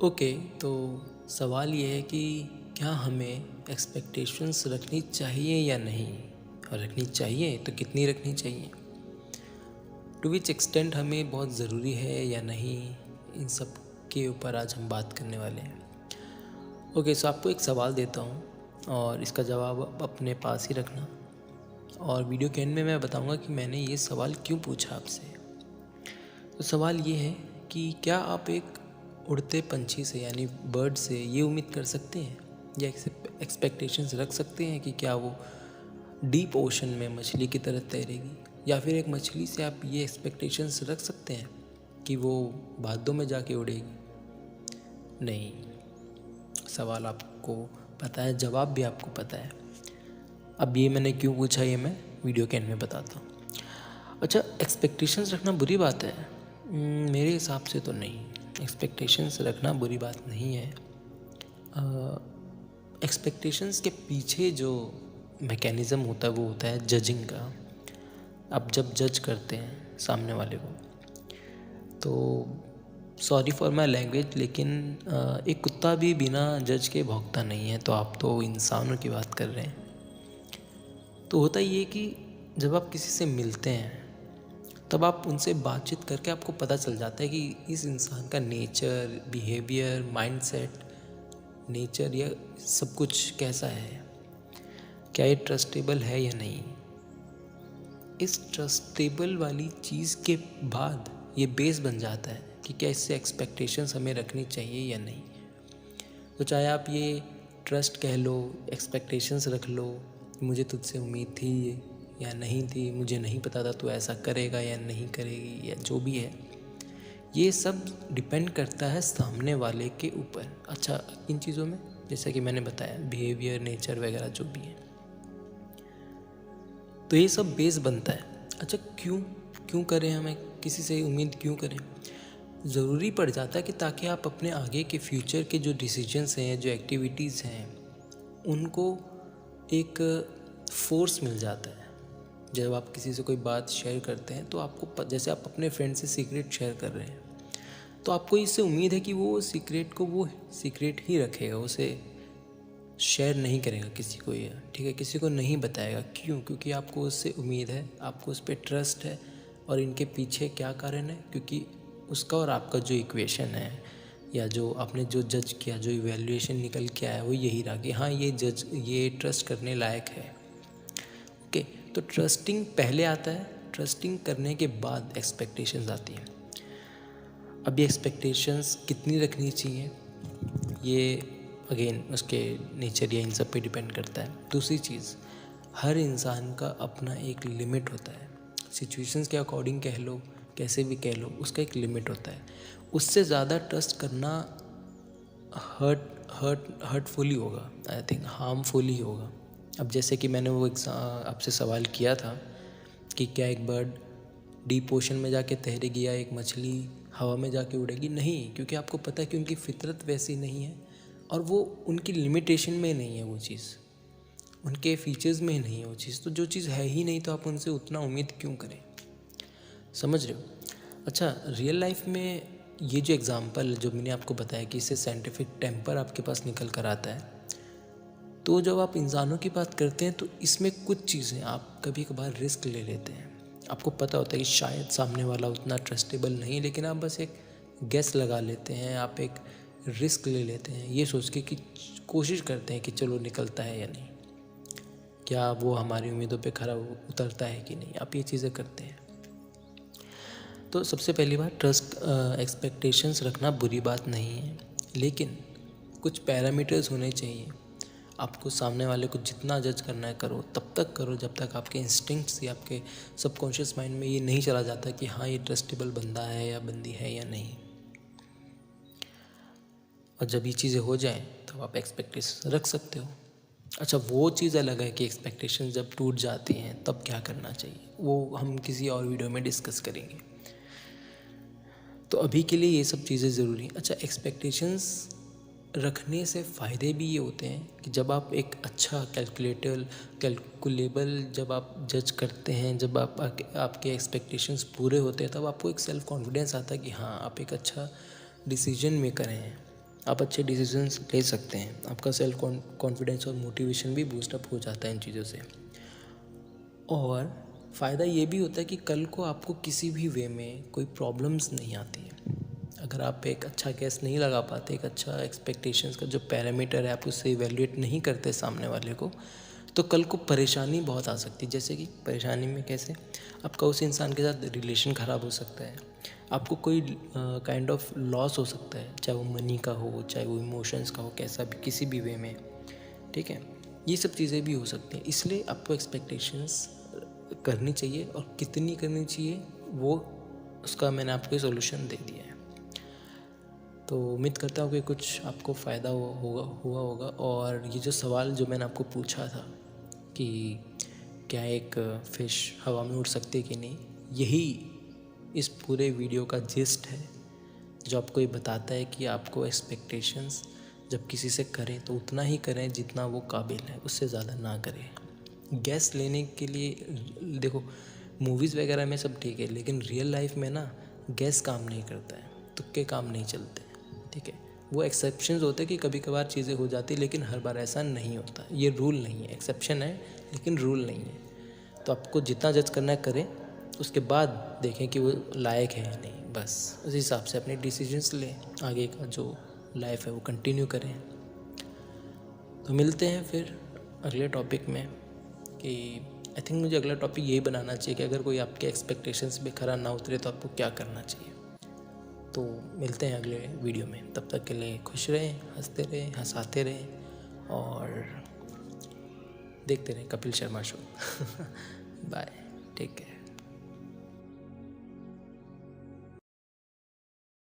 Okay, तो सवाल ये है कि क्या हमें एक्सपेक्टेशंस रखनी चाहिए या नहीं, और रखनी चाहिए तो कितनी रखनी चाहिए, टू विच एक्सटेंट हमें बहुत ज़रूरी है या नहीं, इन सब के ऊपर आज हम बात करने वाले हैं। ओके, सो आपको एक सवाल देता हूँ और इसका जवाब आप अपने पास ही रखना, और वीडियो के एंड में मैं बताऊँगा कि मैंने ये सवाल क्यों पूछा आपसे। तो सवाल ये है कि क्या आप एक उड़ते पंछी से यानी बर्ड से ये उम्मीद कर सकते हैं या एक्सपेक्टेशंस रख सकते हैं कि क्या वो डीप ओशन में मछली की तरह तैरेगी, या फिर एक मछली से आप ये एक्सपेक्टेशंस रख सकते हैं कि वो बादलों में जाके उड़ेगी? नहीं। सवाल आपको पता है, जवाब भी आपको पता है। अब ये मैंने क्यों पूछा ये मैं वीडियो के एंड में बताता हूँ। अच्छा, एक्सपेक्टेशंस रखना बुरी बात है? मेरे हिसाब से तो नहीं, एक्सपेक्टेशंस रखना बुरी बात नहीं है। एक्सपेक्टेशंस के पीछे जो मैकेनिज़्म होता है वो होता है जजिंग का। आप जब जज करते हैं सामने वाले को, तो सॉरी फॉर माई लैंग्वेज, लेकिन एक कुत्ता भी बिना जज के भौंकता नहीं है, तो आप तो इंसानों की बात कर रहे हैं। तो होता ये कि जब आप किसी से मिलते हैं तब आप उनसे बातचीत करके आपको पता चल जाता है कि इस इंसान का नेचर, बिहेवियर, माइंडसेट, नेचर या सब कुछ कैसा है, क्या ये ट्रस्टेबल है या नहीं। इस ट्रस्टेबल वाली चीज़ के बाद ये बेस बन जाता है कि क्या इससे एक्सपेक्टेशंस हमें रखनी चाहिए या नहीं। तो चाहे आप ये ट्रस्ट कह लो, एक्सपेक्टेशंस रख लो, मुझे तुझसे उम्मीद थी या नहीं थी, मुझे नहीं पता था तू ऐसा करेगा या नहीं करेगी, या जो भी है, ये सब डिपेंड करता है सामने वाले के ऊपर। अच्छा, इन चीज़ों में जैसा कि मैंने बताया, बिहेवियर, नेचर वगैरह जो भी है, तो ये सब बेस बनता है। अच्छा, क्यों करें, हमें किसी से उम्मीद क्यों करें? ज़रूरी पड़ जाता है कि ताकि आप अपने आगे के फ्यूचर के जो डिसीजंस हैं, जो एक्टिविटीज़ हैं, उनको एक फोर्स मिल जाता है। जब आप किसी से कोई बात शेयर करते हैं तो आपको जैसे आप अपने फ्रेंड से सीक्रेट शेयर कर रहे हैं, तो आपको इससे उम्मीद है कि वो सीक्रेट को वो सीक्रेट ही रखेगा, उसे शेयर नहीं करेगा किसी को, ये ठीक है, किसी को नहीं बताएगा। क्यों? क्योंकि आपको उससे उम्मीद है, आपको उस पर ट्रस्ट है। और इनके पीछे क्या कारण है? क्योंकि उसका और आपका जो इक्वेशन है, या जो आपने जो जज किया, जो इवैल्यूएशन निकल के आया, वो यही रहा कि हाँ, ये ट्रस्ट करने लायक है। ओके, तो ट्रस्टिंग पहले आता है, ट्रस्टिंग करने के बाद एक्सपेक्टेशंस आती हैं। अब ये एक्सपेक्टेशंस कितनी रखनी चाहिए, ये अगेन उसके नेचर या इन सब पे डिपेंड करता है। दूसरी चीज़, हर इंसान का अपना एक लिमिट होता है। सिचुएशंस के अकॉर्डिंग कह लो, कैसे भी कह लो, उसका एक लिमिट होता है। उससे ज़्यादा ट्रस्ट करना हर्टफुली होगा, आई थिंक हार्मफुल ही होगा। अब जैसे कि मैंने वो आपसे सवाल किया था कि क्या एक बर्ड डीप ओशन में जाके तैरेगी या एक मछली हवा में जाके उड़ेगी? नहीं, क्योंकि आपको पता है कि उनकी फितरत वैसी नहीं है, और वो उनकी लिमिटेशन में नहीं है, वो चीज़ उनके फीचर्स में नहीं है वो चीज़। तो जो चीज़ है ही नहीं, तो आप उनसे उतना उम्मीद क्यों करें? समझ रहे हो? अच्छा, रियल लाइफ में ये जो एग्ज़ाम्पल जो मैंने आपको बताया कि इससे साइंटिफिक टेम्पर आपके पास निकल कर आता है, तो जब आप इंसानों की बात करते हैं तो इसमें कुछ चीज़ें आप कभी कभार रिस्क ले लेते हैं। आपको पता होता है कि शायद सामने वाला उतना ट्रस्टेबल नहीं, लेकिन आप बस एक गेस लगा लेते हैं, आप एक रिस्क ले लेते हैं ये सोच के कि कोशिश करते हैं कि चलो निकलता है या नहीं, क्या वो हमारी उम्मीदों पे खरा उतरता है कि नहीं, आप ये चीज़ें करते हैं। तो सबसे पहली बात, ट्रस्ट एक्सपेक्टेशंस रखना बुरी बात नहीं है, लेकिन कुछ पैरामीटर्स होने चाहिए। आपको सामने वाले को जितना जज करना है करो, तब तक करो जब तक आपके इंस्टिंक्ट्स या आपके सबकॉन्शियस माइंड में ये नहीं चला जाता कि हाँ, ये ट्रस्टेबल बंदा है या बंदी है या नहीं। और जब ये चीज़ें हो जाएं तब आप एक्सपेक्टेशन रख सकते हो। अच्छा, वो चीज़ अलग है कि एक्सपेक्टेशन जब टूट जाती हैं तब क्या करना चाहिए, वो हम किसी और वीडियो में डिस्कस करेंगे। तो अभी के लिए ये सब चीज़ें ज़रूरी हैं। अच्छा, एक्सपेक्टेशंस रखने से फ़ायदे भी ये होते हैं कि जब आप एक अच्छा कैलकुलेबल जब आप जज करते हैं, जब आपके एक्सपेक्टेशंस पूरे होते हैं, तब आपको एक सेल्फ कॉन्फिडेंस आता है कि हाँ, आप एक अच्छा डिसीजन मेकर हैं। आप अच्छे डिसीजंस ले सकते हैं। आपका सेल्फ कॉन्फिडेंस और मोटिवेशन भी बूस्टअप हो जाता है इन चीज़ों से। और फ़ायदा ये भी होता है कि कल को आपको किसी भी वे में कोई प्रॉब्लम्स नहीं आती है। अगर आप एक अच्छा गैस नहीं लगा पाते, एक अच्छा एक्सपेक्टेशंस का जो पैरामीटर है आप उससे इवेल्युएट नहीं करते सामने वाले को, तो कल को परेशानी बहुत आ सकती है। जैसे कि परेशानी में कैसे, आपका उस इंसान के साथ रिलेशन ख़राब हो सकता है, आपको कोई काइंड ऑफ लॉस हो सकता है, चाहे वो मनी का हो, चाहे वो इमोशंस का हो, कैसा भी किसी भी वे में, ठीक है। ये सब चीज़ें भी हो सकती हैं। इसलिए आपको एक्सपेक्टेशंस करनी चाहिए, और कितनी करनी चाहिए वो उसका मैंने आपको सॉल्यूशन दे दिया है। तो उम्मीद करता हूँ कि कुछ आपको फ़ायदा हुआ होगा। और ये जो सवाल जो मैंने आपको पूछा था कि क्या एक फ़िश हवा में उड़ सकती है कि नहीं, यही इस पूरे वीडियो का जिस्ट है, जो आपको ये बताता है कि आपको एक्सपेक्टेशंस जब किसी से करें तो उतना ही करें जितना वो काबिल है, उससे ज़्यादा ना करें। गैस लेने के लिए देखो, मूवीज़ वगैरह में सब ठीक है, लेकिन रियल लाइफ में ना गैस काम नहीं करता है, तुक्के काम नहीं चलते, ठीक है। वो एक्सेप्शंस होते हैं कि कभी कभार चीज़ें हो जाती है, लेकिन हर बार ऐसा नहीं होता। ये रूल नहीं है, एक्सेप्शन है लेकिन रूल नहीं है। तो आपको जितना जज करना है करें, उसके बाद देखें कि वो लायक है या नहीं, बस उस हिसाब से अपने डिसीजंस लें, आगे का जो लाइफ है वो कंटिन्यू करें। तो मिलते हैं फिर अगले टॉपिक में। कि आई थिंक मुझे अगला टॉपिक यही बनाना चाहिए कि अगर कोई आपके एक्सपेक्टेशंस पे खरा ना उतरे तो आपको क्या करना चाहिए। तो मिलते हैं अगले वीडियो में, तब तक के लिए खुश रहें, हंसते रहें, हंसाते रहें और देखते रहें Kapil Sharma show. Bye, take care.